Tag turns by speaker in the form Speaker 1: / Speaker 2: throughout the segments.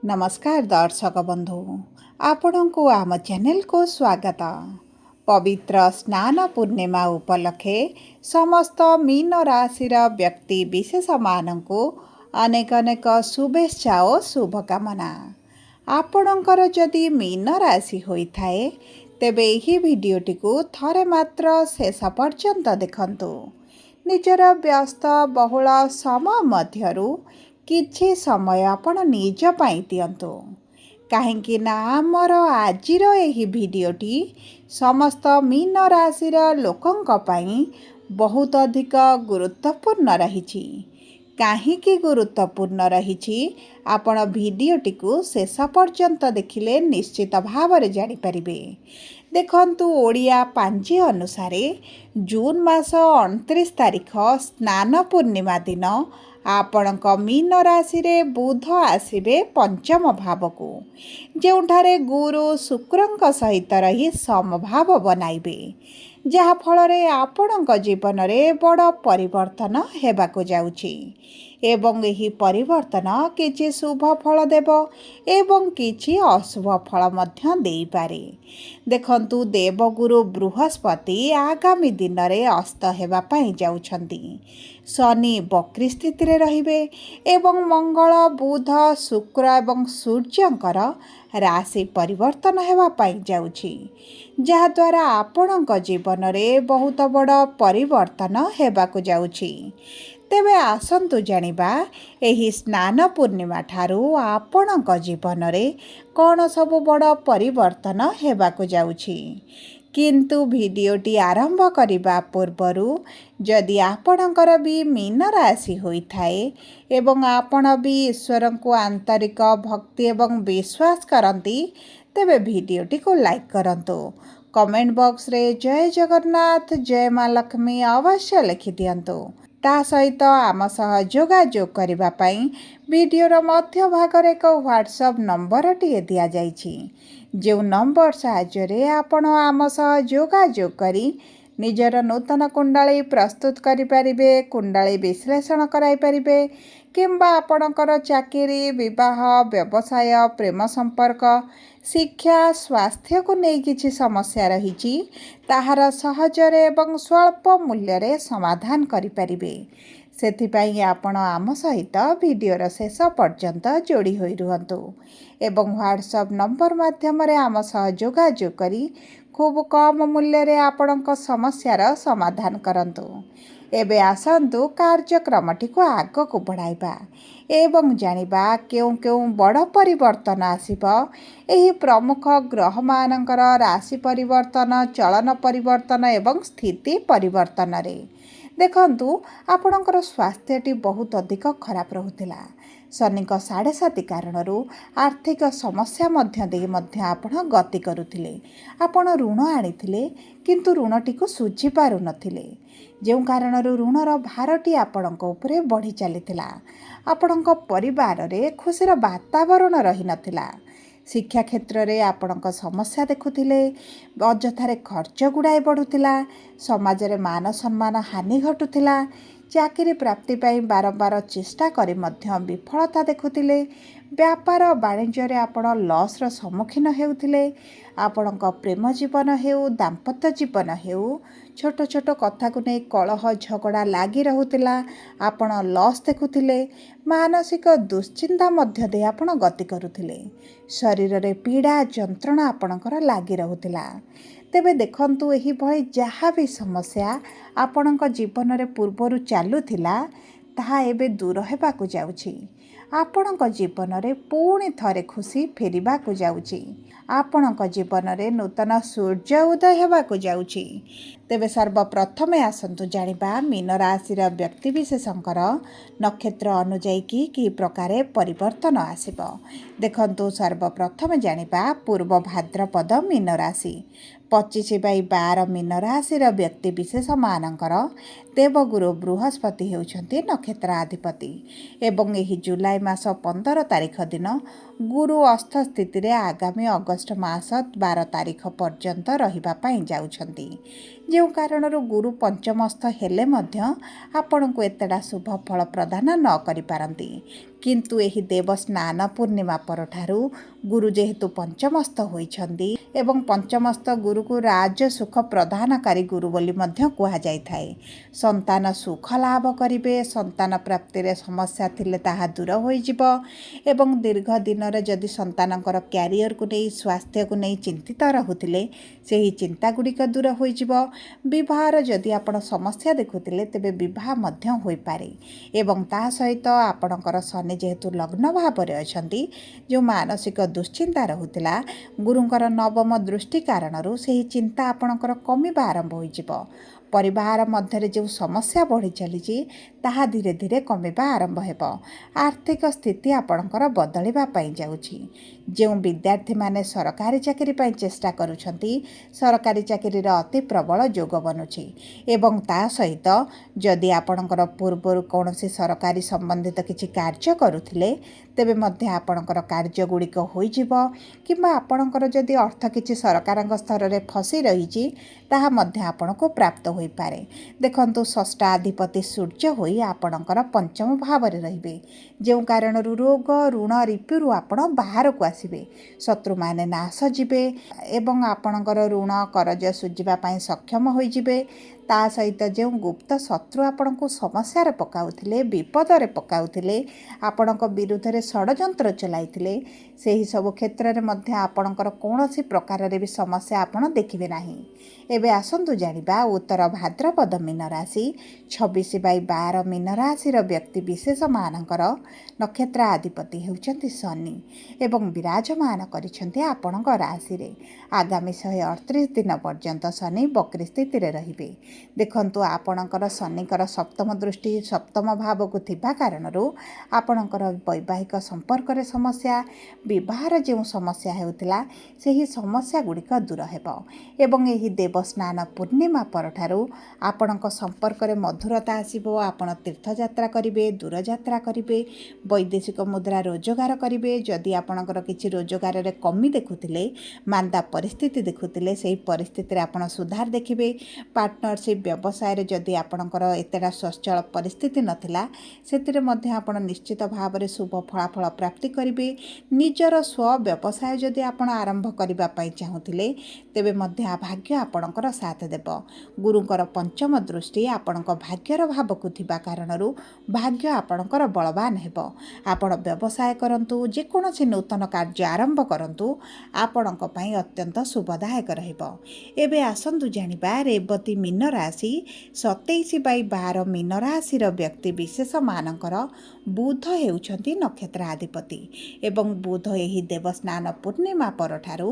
Speaker 1: नमस्कार दर्शक बंधु आपण को आम चैनल को स्वागत। पवित्र स्नान पूर्णिमा उपलक्षे समस्त मीन राशि व्यक्ति विशेष मानू अनेक अनेक शुभेच्छा और शुभकामना। आपणकर जदि मीन राशि होता है तेबे यही भिडटी को थरे मात्र शेष पर्यंत देखंतु। निजर व्यस्त बहुल समय मध्यरु किछि समय आपण निज पाई दियंतु काहेकि ना आमर आजिर एही भिडियोटी समस्त मीन राशि लोकंक पाई बहुत अधिक गुरुत्वपूर्ण रही। काहीकि गुरुत्वपूर्ण रही आपण भिडियोटी को शेष पर्यंत देखिले निश्चित भाव में जानिपारे। देखंतु ओडिया पांजी अनुसार जून मास 29 तारिख स्नान पूर्णिमा दिन आपणक मीन राशि रे बुध आसिबे पंचम भाव को, जोठारे गुरु शुक्रंक सहित रही समभाव बनाइबे, जहा फलरे आपणक जीवन रे बड़ परिवर्तन हेबाको जाउची एवं एही परिवर्तन किछि शुभ फल देव एवं किछि अशुभ फल मध्य देई पारे। देखंतु देवगुरु बृहस्पति आगामी दिन रे अस्त हेबा पई जाउछंती। शनि बक्री स्थिति रे रहिबे एवं मंगल बुध शुक्र एवं सूर्यंकर राशि परिवर्तन हेबा पई जाउछि, जहा द्वारा आपणक जीवन रे बहुत बड़ परिवर्तन हेबाको जाउछि। तेबे आसंतु जानिबा एही स्नान पूर्णिमा ठारू आपणक जीवन रे कौन सब बड़ परिवर्तन हेबाको जाउछि। किंतु भिडियोटी आरंभ करिबा पूर्वरु जदि आपणकर भी मीन राशि होइथाए एवं आपण भी ईश्वर को आंतरिक भक्ति एवं विश्वास करती तेबे भिडियोटी को लाइक करंतु। कमेंट बॉक्स रे जय जगन्नाथ जय माँ लक्ष्मी अवश्य लिखि दियंतु। ता सहित आम सह जोगाजोग करिबा पई वीडियोर मध्य भाग एक व्हाट्सएप नंबर टी दिया जाइछि, जो नंबर साहाय्य आपण आम सह जोगाजोग करी निजर नूतन कुंडली प्रस्तुत करिपारिबे, कुंडली विश्लेषण कराइपारिबे किंबा आपणकर चाकरी विवाह व्यवसाय प्रेम संपर्क शिक्षा स्वास्थ्य को नहीं किछि समस्या रही ताहार सहजरे एवं स्वल्प मूल्य रे समाधान करिपारिबे। सेथिपाई आपण आम सहित वीडियोर शेष पर्यंत जोड़ी होई रुहंतु एवं व्हाट्सएप नंबर माध्यम रे आम सह जोगाजोग करी खूब कम मूल्य रे आपणक समस्यार समाधान करंतु। एबे आसंतु कार्यक्रमटी को आग को बढ़ाइबा एवं जानिबा केउं केउं बड़ परिवर्तन आसिबो एही प्रमुख ग्रह मानकर राशि परिवर्तन चलन परिवर्तन एवं स्थिति परिवर्तन रे। देखंतु आपणकर स्वास्थ्यटी बहुत अधिक खराब रहुतिला। शनिक 7.5 कारणरू आर्थिक समस्या मध्य दे मध्य आपण गति करुथिले। आपण ऋण आनिथिले किंतु ऋणटी को सुझी पारु नथिले, जो कारणरू ऋणर भारटी आपणक उपरे बढ़ी चलीथिला। आपणक परिवार रे खुशीर वातावरण रही नथिला। शिक्षा क्षेत्र रे आपणक समस्या देखुथिले, अजथारे खर्च गुड़ाए बढ़ुथिला, समाज रे मान सम्मान हानि घटुथिला, चाकरी प्राप्ति पाई बारंबार चेष्टा करी मध्य विफलता देखुथिले, व्यापार वाणिज्य रे आपण लॉस रो सम्मुखीन हेउथिले, आपणक प्रेम जीवन हेउ दाम्पत्य जीवन हेउ छोट छोट कथा को नहीं कलह झगड़ा लागी रहुतिला, आपण लॉस देखुथिले, मानसिक दुश्चिंता मध्य दे आपण गति करुथिले, शरीर रे पीड़ा जंत्रणा आपणकर लागी रहुतिला। तेबे देखंतु एही भଳି जहाँ भी समस्या आपणक जीवन रे पूर्वरु चालुथिला ताहा एबे दूर हेबाकु जाउछि। आपणक जीवन रे पुणी थरे खुशी फेरिबाकु जाउछि। आपणक जीवन रे नूतन सूर्य उदय हेबाकु जाउछि। तेबे सर्वप्रथमे आसंतु जानिबा मीन राशि व्यक्ति विशेषंकर नक्षत्र अनुଯାयी कि प्रकारे परिवर्तन आसिबो। देखंतु सर्वप्रथमे जानिबा पूर्व भाद्रपद मीन राशि 25/12 मीन राशि व्यक्ति विशेष मानकर देवगुरु बृहस्पति हेउछंती नक्षत्राधिपति एवं एही जुलाई मास 15 तारिख दिन गुरु अस्त स्थिति रे आगामी अगस्त मास 12 तारिख पर्यंत रहिबा पई जाउछंती, ଯେଉଁ କାରଣରୁ ଗୁରୁ ପଞ୍ଚମସ୍ଥ ହେଲେ ମଧ୍ୟ ଆପଣଙ୍କୁ ଏତେଟା ଶୁଭ ଫଳ ପ୍ରଦାନ ନ କରିପାରନ୍ତି। କିନ୍ତୁ ଏହି ଦେବସ୍ନାନ ପୂର୍ଣ୍ଣିମା ପରଠାରୁ ଗୁରୁ ଯେହେତୁ ପଞ୍ଚମସ୍ଥ ହୋଇଛନ୍ତି ଏବଂ ପଞ୍ଚମସ୍ଥ ଗୁରୁକୁ ରାଜ ସୁଖ ପ୍ରଦାନକାରୀ ଗୁରୁ ବୋଲି ମଧ୍ୟ କୁହାଯାଇଥାଏ। ସନ୍ତାନ ସୁଖ ଲାଭ କରିବେ, ସନ୍ତାନ ପ୍ରାପ୍ତିରେ ସମସ୍ୟା ଥିଲେ ତାହା ଦୂର ହୋଇଯିବ ଏବଂ ଦୀର୍ଘ ଦିନରେ ଯଦି ସନ୍ତାନଙ୍କର କ୍ୟାରିୟରକୁ ନେଇ ସ୍ୱାସ୍ଥ୍ୟକୁ ନେଇ ଚିନ୍ତିତ ରହୁଥିଲେ ସେହି ଚିନ୍ତା ଗୁଡ଼ିକ ଦୂର ହୋଇଯିବ। ବିବାହର ଯଦି ଆପଣ ସମସ୍ୟା ଦେଖୁଥିଲେ ତେବେ ବିବାହ ମଧ୍ୟ ହୋଇପାରେ ଏବଂ ତା ସହିତ ଆପଣଙ୍କର ଶନି ଯେହେତୁ ଲଗ୍ନ ଭାବରେ ଅଛନ୍ତି, ଯେଉଁ ମାନସିକ ଦୁଶ୍ଚିନ୍ତା ରହୁଥିଲା ଗୁରୁଙ୍କର ନବମ ଦୃଷ୍ଟି କାରଣରୁ ସେହି ଚିନ୍ତା ଆପଣଙ୍କର କମିବା ଆରମ୍ଭ ହୋଇଯିବ। ପରିବାର ମଧ୍ୟରେ ଯେଉଁ ସମସ୍ୟା ବଢ଼ି ଚାଲିଛି ତାହା ଧୀରେ ଧୀରେ କମିବା ଆରମ୍ଭ ହେବ। ଆର୍ଥିକ ସ୍ଥିତି ଆପଣଙ୍କର ବଦଳିବା ପାଇଁ ଯାଉଛି। ଯେଉଁ ବିଦ୍ୟାର୍ଥୀମାନେ ସରକାରୀ ଚାକିରି ପାଇଁ ଚେଷ୍ଟା କରୁଛନ୍ତି ସରକାରୀ ଚାକିରିର ଅତି ପ୍ରବଳ ଯୋଗ ବନୁଛି ଏବଂ ତା ସହିତ ଯଦି ଆପଣଙ୍କର ପୂର୍ବରୁ କୌଣସି ସରକାରୀ ସମ୍ବନ୍ଧିତ କିଛି କାର୍ଯ୍ୟ କରୁଥିଲେ ତେବେ ମଧ୍ୟ ଆପଣଙ୍କର କାର୍ଯ୍ୟ ଗୁଡ଼ିକ ହୋଇଯିବ କିମ୍ବା ଆପଣଙ୍କର ଯଦି ଅର୍ଥ କିଛି ସରକାରଙ୍କ ସ୍ତରରେ ଫସି ରହିଛି ତାହା ମଧ୍ୟ ଆପଣଙ୍କୁ ପ୍ରାପ୍ତ ହୋଇପାରେ। ଦେଖନ୍ତୁ ଷଷ୍ଠାଧିପତି ସୂର୍ଯ୍ୟ ହୋଇ ଆପଣଙ୍କର ପଞ୍ଚମ ଭାବରେ ରହିବେ, ଯେଉଁ କାରଣରୁ ରୋଗ ଋଣ ରିପୁରୁ ଆପଣ ବାହାରକୁ ଆସିବେ, ଶତ୍ରୁମାନେ ନାଶ ଯିବେ ଏବଂ ଆପଣଙ୍କର ଋଣ କରଜ ସୁଝିବା ପାଇଁ ସକ୍ଷମ ହୋଇଯିବେ। ତା ସହିତ ଯେଉଁ ଗୁପ୍ତ ଶତ୍ରୁ ଆପଣଙ୍କୁ ସମସ୍ୟାରେ ପକାଉଥିଲେ, ବିପଦରେ ପକାଉଥିଲେ, ଆପଣଙ୍କ ବିରୁଦ୍ଧରେ ଷଡ଼ଯନ୍ତ୍ର ଚଲାଇଥିଲେ ସେହି ସବୁ କ୍ଷେତ୍ରରେ ମଧ୍ୟ ଆପଣଙ୍କର କୌଣସି ପ୍ରକାରରେ ବି ସମସ୍ୟା ଆପଣ ଦେଖିବେ ନାହିଁ। ଏବେ ଆସନ୍ତୁ ଜାଣିବା ଉତ୍ତର ଭାଦ୍ରପଦ ମୀନ ରାଶି 26/12 ମୀନ ରାଶିର ବ୍ୟକ୍ତି ବିଶେଷମାନଙ୍କର ନକ୍ଷତ୍ର ଅଧିପତି ହେଉଛନ୍ତି ଶନି ଏବଂ ବିରାଜମାନ କରିଛନ୍ତି ଆପଣଙ୍କ ରାଶିରେ। ଆଗାମୀ 138 ଦିନ ପର୍ଯ୍ୟନ୍ତ ଶନି ବକ୍ରୀ ସ୍ଥିତିରେ ରହିବେ। ଦେଖନ୍ତୁ ଆପଣଙ୍କର ଶନିଙ୍କର ସପ୍ତମ ଦୃଷ୍ଟି ସପ୍ତମ ଭାବକୁ ଥିବା କାରଣରୁ ଆପଣଙ୍କର ବୈବାହିକ ସମ୍ପର୍କରେ ସମସ୍ୟା, ବିବାହର ଯେଉଁ ସମସ୍ୟା ହେଉଥିଲା ସେହି ସମସ୍ୟା ଗୁଡ଼ିକ ଦୂର ହେବ ଏବଂ ଏହି ଦେବସ୍ନାନ ପୂର୍ଣ୍ଣିମା ପରଠାରୁ ଆପଣଙ୍କ ସମ୍ପର୍କରେ ମଧୁରତା ଆସିବ। ଆପଣ ତୀର୍ଥଯାତ୍ରା କରିବେ, ଦୂରଯାତ୍ରା କରିବେ, ବୈଦେଶିକ ମୁଦ୍ରା ରୋଜଗାର କରିବେ। ଯଦି ଆପଣଙ୍କର କିଛି ରୋଜଗାରରେ କମି ଦେଖୁଥିଲେ, ମାନ୍ଦା ପରିସ୍ଥିତି ଦେଖୁଥିଲେ, ସେହି ପରିସ୍ଥିତିରେ ଆପଣ ସୁଧାର ଦେଖିବେ। ପାର୍ଟନରସିପ୍ ବ୍ୟବସାୟରେ ଯଦି ଆପଣଙ୍କର ଏତେଟା ସ୍ୱଚ୍ଛଳ ପରିସ୍ଥିତି ନଥିଲା ସେଥିରେ ମଧ୍ୟ ଆପଣ ନିଶ୍ଚିତ ଭାବରେ ଶୁଭ ଫଳାଫଳ ପ୍ରାପ୍ତି କରିବେ। ନିଜର ସ୍ୱ ବ୍ୟବସାୟ ଯଦି ଆପଣ ଆରମ୍ଭ କରିବା ପାଇଁ ଚାହୁଁଥିଲେ ତେବେ ମଧ୍ୟ ଭାଗ୍ୟ ଆପଣଙ୍କର ସାଥ ଦେବ। ଗୁରୁଙ୍କର ପଞ୍ଚମ ଦୃଷ୍ଟି ଆପଣଙ୍କ ଭାଗ୍ୟର ଭାବକୁ ଥିବା କାରଣରୁ ଭାଗ୍ୟ ଆପଣଙ୍କର ବଳବାନ ହେବ। ଆପଣ ବ୍ୟବସାୟ କରନ୍ତୁ, ଯେକୌଣସି ନୂତନ କାର୍ଯ୍ୟ ଆରମ୍ଭ କରନ୍ତୁ, ଆପଣଙ୍କ ପାଇଁ ଅତ୍ୟନ୍ତ ଶୁଭଦାୟକ ରହିବ। ଏବେ ଆସନ୍ତୁ ଜାଣିବା ରେବତୀ ମୀନ ରାଶି 27/12 ମୀନ ରାଶିର ବ୍ୟକ୍ତି ବିଶେଷମାନଙ୍କର ବୁଧ ହେଉଛନ୍ତି ନକ୍ଷତ୍ରାଧିପତି ଏବଂ ବୁଧ ଏହି ଦେବସ୍ନାନ ପୂର୍ଣ୍ଣିମା ପରଠାରୁ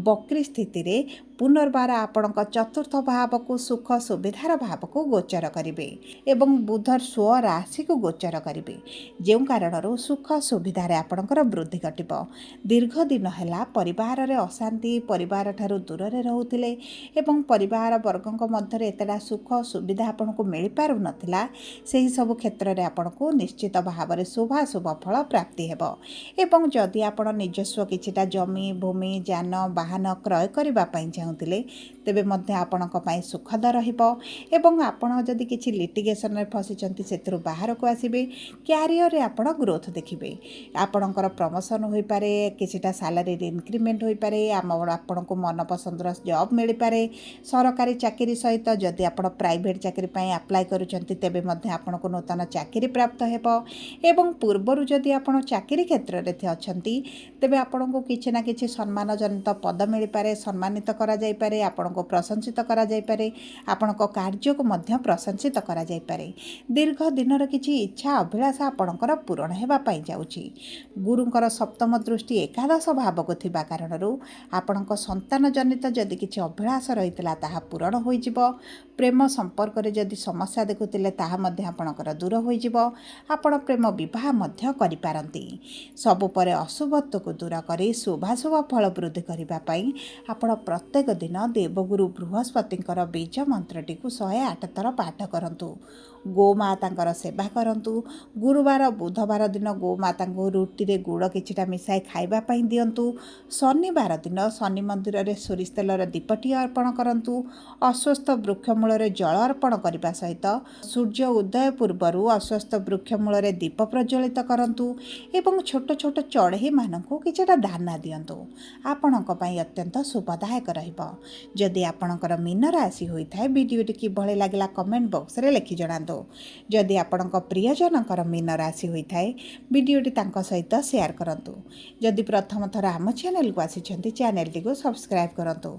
Speaker 1: ବକ୍ରୀ ସ୍ଥିତିରେ ପୁନର୍ବାର ଆପଣଙ୍କ ଚତୁର୍ଥ ଭାବକୁ ସୁଖ ସୁବିଧାର ଭାବକୁ ଗୋଚର କରିବେ ଏବଂ ବୁଧ ସ୍ୱ ରାଶିକୁ ଗୋଚର କରିବେ, ଯେଉଁ କାରଣରୁ ସୁଖ ସୁବିଧାରେ ଆପଣଙ୍କର ବୃଦ୍ଧି ଘଟିବ। ଦୀର୍ଘ ଦିନ ହେଲା ପରିବାରରେ ଅଶାନ୍ତି, ପରିବାରଠାରୁ ଦୂରରେ ରହୁଥିଲେ ଏବଂ ପରିବାର ବର୍ଗଙ୍କ ମଧ୍ୟରେ ଏତେଟା ସୁଖ ସୁବିଧା ଆପଣଙ୍କୁ ମିଳିପାରୁନଥିଲା, ସେହି ସବୁ କ୍ଷେତ୍ରରେ ଆପଣଙ୍କୁ ନିଶ୍ଚିତ ଭାବରେ ଶୁଭାଶୁଭ ଫଳ ପ୍ରାପ୍ତି ହେବ ଏବଂ ଯଦି ଆପଣ ନିଜସ୍ୱ କିଛିଟା ଜମି ଭୂମି ଯାନ ବାହନ କ୍ରୟ କରିବା ପାଇଁ ଚାହୁଁଥିଲେ ତେବେ ମଧ୍ୟ ଆପଣଙ୍କ ପାଇଁ ସୁଖଦ ରହିବ ଏବଂ ଆପଣ ଯଦି କିଛି ଲିଟିଗେସନରେ ଫସିଛନ୍ତି ସେଥିରୁ ବାହାରକୁ ଆସିବେ। କ୍ୟାରିୟରରେ ଆପଣ ଗ୍ରୋଥ୍ ଦେଖିବେ, ଆପଣଙ୍କର ପ୍ରମୋସନ୍ ହୋଇପାରେ, କିଛିଟା ସାଲାରୀରେ ଇନକ୍ରିମେଣ୍ଟ ହୋଇପାରେ, ଆପଣଙ୍କୁ ମନପସନ୍ଦର ଜବ୍ ମିଳିପାରେ। ସରକାରୀ ଚାକିରି ସହିତ ଯଦି ଆପଣ ପ୍ରାଇଭେଟ୍ ଚାକିରି ପାଇଁ ଆପ୍ଲାଏ କରୁଛନ୍ତି ତେବେ ମଧ୍ୟ ଆପଣଙ୍କୁ ନୂତନ ଚାକିରି ପ୍ରାପ୍ତ ହେବ ଏବଂ ପୂର୍ବରୁ ଯଦି ଆପଣ ଚାକିରି କ୍ଷେତ୍ରରେ ଅଛନ୍ତି ତେବେ ଆପଣଙ୍କୁ କିଛି ନା କିଛି ସମ୍ମାନଜନିତ ପଦ ମିଳିପାରେ, ସମ୍ମାନିତ କରାଯାଇପାରେ, ଆପଣଙ୍କୁ ପ୍ରଶଂସିତ କରାଯାଇପାରେ, ଆପଣଙ୍କ କାର୍ଯ୍ୟକୁ ମଧ୍ୟ ପ୍ରଶଂସିତ କରାଯାଇପାରେ। ଦୀର୍ଘ ଦିନର କିଛି ଇଚ୍ଛା ଅଭିଳାଷ ଆପଣଙ୍କର ପୂରଣ ହେବା ପାଇଁ ଯାଉଛି। ଗୁରୁଙ୍କର ସପ୍ତମ ଦୃଷ୍ଟି ଏକାଦଶ ଭାବକୁ ଥିବା କାରଣରୁ ଆପଣଙ୍କ ସନ୍ତାନ ଜନିତ ଯଦି କିଛି ଅଭିଳାଷ ରହିଥିଲା ତାହା ପୂରଣ ହୋଇଯିବ। ପ୍ରେମ ସମ୍ପର୍କରେ ଯଦି ସମସ୍ୟା ଦେଖୁଥିଲେ ତାହା ମଧ୍ୟ ଆପଣଙ୍କର ଦୂର ହୋଇଯିବ। ଆପଣ ପ୍ରେମ ବିବାହ ମଧ୍ୟ କରିପାରନ୍ତି। ସବୁ ପରେ ଅଶୁଭତ୍ୱକୁ ଦୂର କରି ଶୁଭାଶୁଭ ଫଳ ବୃଦ୍ଧି କରିବା ପାଇଁ ଆପଣ ପ୍ରତ୍ୟେକ ଦିନ ଦେବଗୁରୁ ବୃହସ୍ପତିଙ୍କର ବୀଜ ମନ୍ତ୍ରଟିକୁ 108 ଥର ପାଠ କରନ୍ତୁ। ଗୋମାତାଙ୍କର ସେବା କରନ୍ତୁ। ଗୁରୁବାର ବୁଧବାର ଦିନ ଗୋମାତାଙ୍କୁ ରୁଟିରେ ଗୁଡ଼ କିଛିଟା ମିଶାଇ ଖାଇବା ପାଇଁ ଦିଅନ୍ତୁ। ଶନିବାର ଦିନ ଶନି ମନ୍ଦିରରେ ସୋରିଷ ତେଲର ଦୀପଟିଏ ଅର୍ପଣ କରନ୍ତୁ। ଅଶ୍ୱସ୍ଥ ବୃକ୍ଷ ମୂଳରେ ଜଳ ଅର୍ପଣ କରିବା ସହିତ ସୂର୍ଯ୍ୟ ଉଦୟ ପୂର୍ବରୁ ଅଶ୍ୱସ୍ଥ ବୃକ୍ଷ ମୂଳରେ ଦୀପ ପ୍ରଜ୍ୱଳିତ କରନ୍ତୁ ଏବଂ ଛୋଟ ଛୋଟ ଚଢ଼େଇମାନଙ୍କୁ କିଛିଟା ଦାନା ଦିଅନ୍ତୁ। ଆପଣଙ୍କ ପାଇଁ ଅତ୍ୟନ୍ତ ଶୁଭଦାୟକ ରହିବ। ଯଦି ଆପଣଙ୍କର ମୀନ ରାଶି ହୋଇଥାଏ, ଭିଡ଼ିଓଟି କିଭଳି ଲାଗିଲା କମେଣ୍ଟ ବକ୍ସରେ ଲେଖି ଜଣାନ୍ତୁ। ଯଦି ଆପଣଙ୍କ ପ୍ରିୟଜନଙ୍କର ମୀନ ରାଶି ହୋଇଥାଏ, ଭିଡ଼ିଓଟି ତାଙ୍କ ସହିତ ସେୟାର କରନ୍ତୁ। ଯଦି ପ୍ରଥମ ଥର ଆମ ଚ୍ୟାନେଲକୁ ଆସିଛନ୍ତି, ଚ୍ୟାନେଲଟିକୁ ସବସ୍କ୍ରାଇବ୍ କରନ୍ତୁ।